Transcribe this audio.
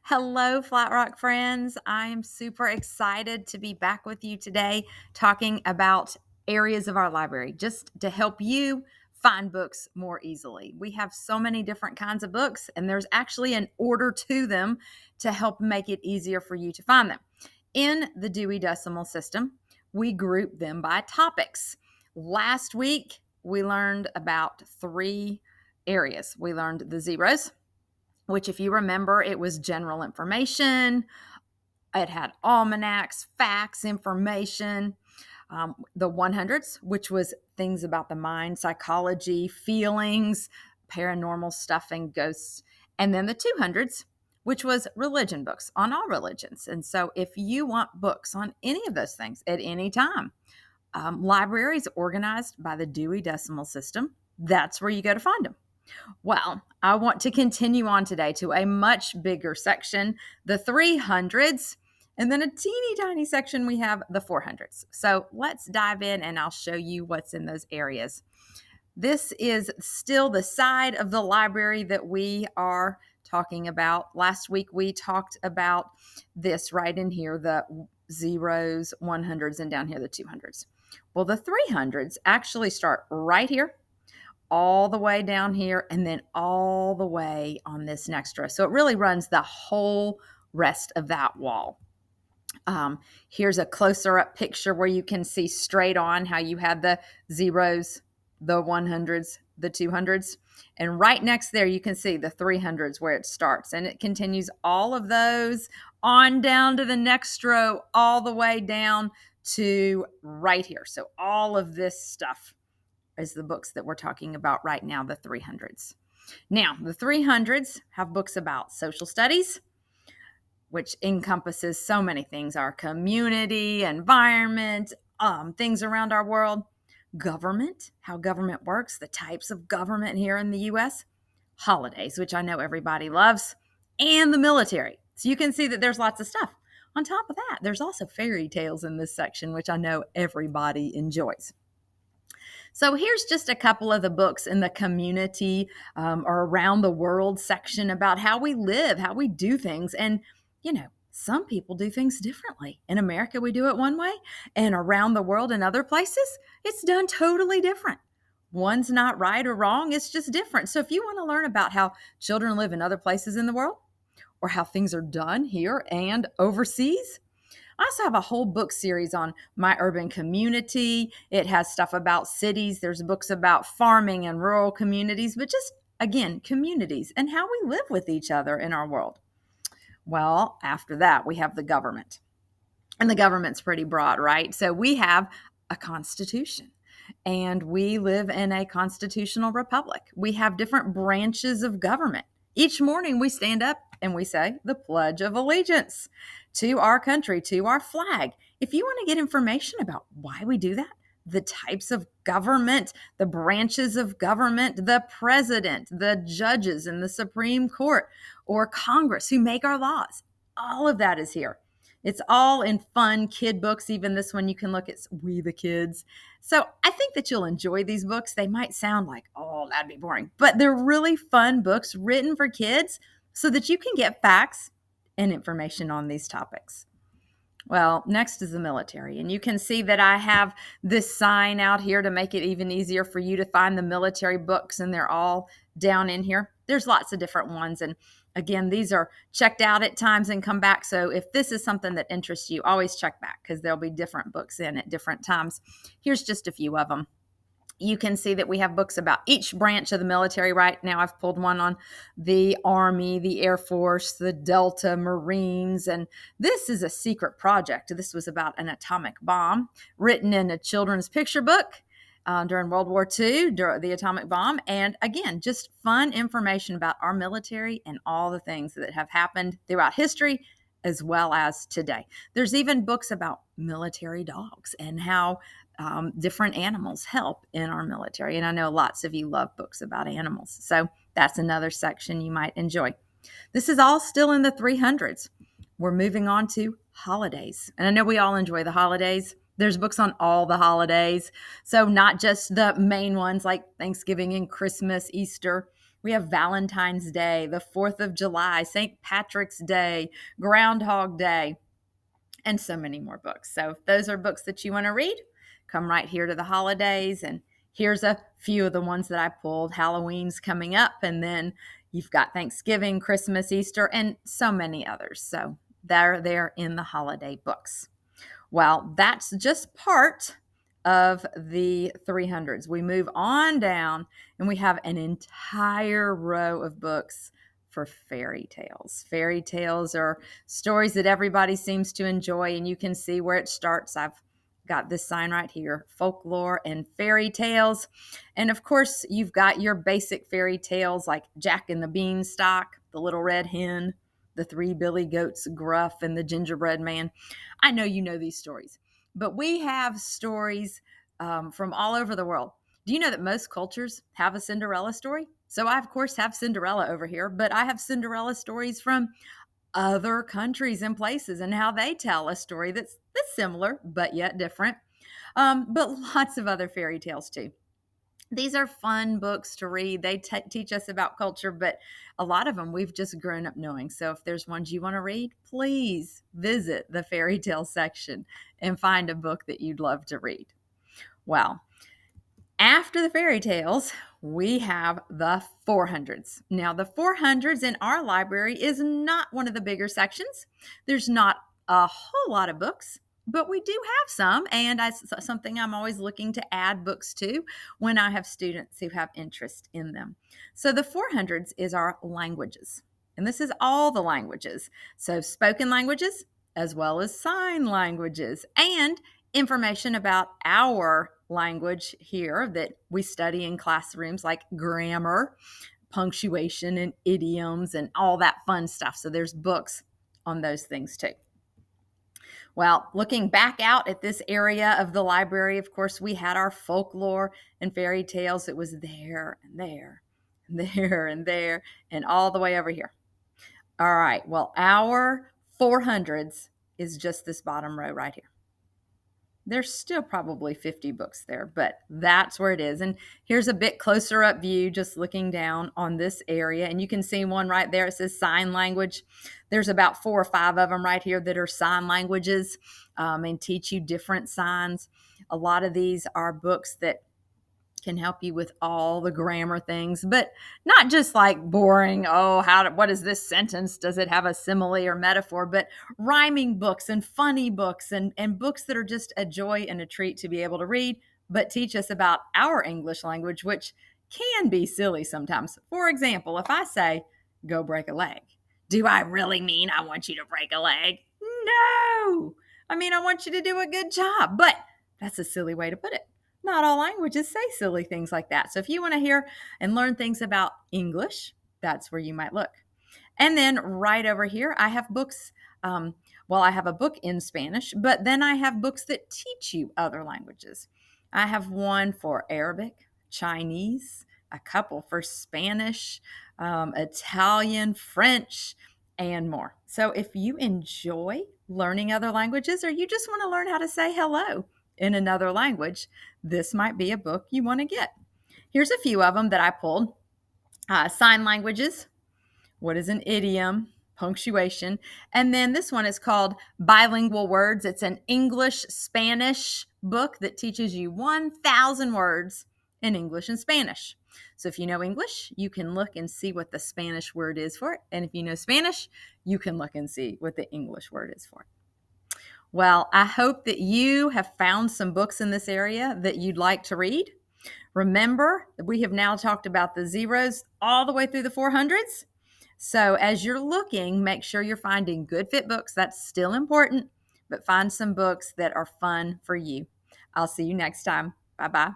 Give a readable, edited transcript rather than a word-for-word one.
Hello, Flat Rock friends. I am super excited to be back with you today talking about areas of our library just to help you find books more easily. We have so many different kinds of books, and there's actually an order to them to help make it easier for you to find them. In the Dewey Decimal System, we group them by topics. Last week, we learned about three areas. We learned the zeros, which, if you remember, it was general information. It had almanacs, facts, information. The 100s, which was things about the mind, psychology, feelings, paranormal stuff, and ghosts. And then the 200s, which was religion books on all religions. And so if you want books on any of those things at any time, libraries organized by the Dewey Decimal System, that's where you go to find them. Well, I want to continue on today to a much bigger section, the 300s, and then a teeny tiny section we have the 400s. So let's dive in and I'll show you what's in those areas. This is still the side of the library that we are talking about. Last week we talked about this right in here, the zeros, 100s, and down here the 200s. Well, the 300s actually start right here, all the way down here, and then all the way on this next row. So it really runs the whole rest of that wall. Here's a closer up picture where you can see straight on how you had the zeros, the 100s, the 200s. And right next there, you can see the 300s where it starts. And it continues all of those on down to the next row, all the way down to right here. So all of this stuff is the books that we're talking about right now, the 300s. Now, the 300s have books about social studies, which encompasses so many things: our community, environment, things around our world, government, how government works, the types of government here in the U.S., holidays, which I know everybody loves, and the military. So you can see that there's lots of stuff. On top of that, there's also fairy tales in this section, which I know everybody enjoys. So here's just a couple of the books in the community or around the world section about how we live, how we do things. And, some people do things differently. In America, we do it one way, and around the world in other places, it's done totally different. One's not right or wrong, it's just different. So if you want to learn about how children live in other places in the world, or how things are done here and overseas, I also have a whole book series on my urban community. It has stuff about cities. There's books about farming and rural communities, but just, again, communities and how we live with each other in our world. Well, after that, we have the government. And the government's pretty broad, right? So we have a constitution, and we live in a constitutional republic. We have different branches of government. Each morning we stand up and we say the Pledge of Allegiance to our country, to our flag. If you want to get information about why we do that, the types of government, the branches of government, the president, the judges in the Supreme Court or Congress who make our laws, all of that is here. It's all in fun kid books. Even this one, you can look at We the Kids. So I think that you'll enjoy these books. They might sound like, oh, that'd be boring, but they're really fun books written for kids so that you can get facts and information on these topics. Well, next is the military. And you can see that I have this sign out here to make it even easier for you to find the military books, and they're all down in here. There's lots of different ones. And again, these are checked out at times and come back. So if this is something that interests you, always check back because there'll be different books in at different times. Here's just a few of them. You can see that we have books about each branch of the military right now. I've pulled one on the Army, the Air Force, the Delta, Marines, and this is a secret project. This was about an atomic bomb written in a children's picture book during World War II, during the atomic bomb. And again, just fun information about our military and all the things that have happened throughout history as well as today. There's even books about military dogs and how different animals help in our military. And I know lots of you love books about animals. So that's another section you might enjoy. This is all still in the 300s. We're moving on to holidays. And I know we all enjoy the holidays. There's books on all the holidays. So not just the main ones like Thanksgiving and Christmas, Easter. We have Valentine's Day, the 4th of July, St. Patrick's Day, Groundhog Day, and so many more books. So if those are books that you want to read, come right here to the holidays. And here's a few of the ones that I pulled. Halloween's coming up, and then you've got Thanksgiving, Christmas, Easter, and so many others. So they're there in the holiday books. Well, that's just part of the 300s. We move on down and we have an entire row of books for fairy tales. Fairy tales are stories that everybody seems to enjoy, and you can see where it starts. I've got this sign right here, folklore and fairy tales. And of course, you've got your basic fairy tales like Jack and the Beanstalk, the Little Red Hen, the Three Billy Goats, Gruff, and the Gingerbread Man. I know you know these stories, but we have stories from all over the world. Do you know that most cultures have a Cinderella story? So I, of course, have Cinderella over here, but I have Cinderella stories from other countries and places and how they tell a story that's similar but yet different. But lots of other fairy tales too. These are fun books to read. They teach us about culture, but a lot of them we've just grown up knowing. So if there's ones you want to read, please visit the fairy tale section and find a book that you'd love to read. Well, after the fairy tales, we have the 400s. Now, the 400s in our library is not one of the bigger sections. There's not a whole lot of books, but we do have some, and that's something I'm always looking to add books to when I have students who have interest in them. So the 400s is our languages, and this is all the languages. So spoken languages, as well as sign languages, and information about our language here that we study in classrooms, like grammar, punctuation, and idioms, and all that fun stuff. So there's books on those things too. Well, looking back out at this area of the library, of course, we had our folklore and fairy tales. It was there and there and there and there and all the way over here. All right. Well, our 400s is just this bottom row right here. There's still probably 50 books there, but that's where it is. And here's a bit closer up view, just looking down on this area. And you can see one right there. It says sign language. There's about 4 or 5 of them right here that are sign languages and teach you different signs. A lot of these are books that can help you with all the grammar things, but not just like boring, what is this sentence? Does it have a simile or metaphor? But rhyming books and funny books and books that are just a joy and a treat to be able to read, but teach us about our English language, which can be silly sometimes. For example, if I say, go break a leg, do I really mean I want you to break a leg? No. I mean, I want you to do a good job, but that's a silly way to put it. Not all languages say silly things like that. So if you want to hear and learn things about English, that's where you might look. And then right over here, I have books. I have a book in Spanish, but then I have books that teach you other languages. I have one for Arabic, Chinese, a couple for Spanish, Italian, French, and more. So if you enjoy learning other languages, or you just want to learn how to say hello in another language, this might be a book you want to get. Here's a few of them that I pulled. Sign languages. What is an idiom? Punctuation. And then this one is called Bilingual Words. It's an English-Spanish book that teaches you 1,000 words in English and Spanish. So if you know English, you can look and see what the Spanish word is for it. And if you know Spanish, you can look and see what the English word is for it. Well, I hope that you have found some books in this area that you'd like to read. Remember that we have now talked about the zeros all the way through the 400s. So as you're looking, make sure you're finding good fit books. That's still important, but find some books that are fun for you. I'll see you next time. Bye-bye.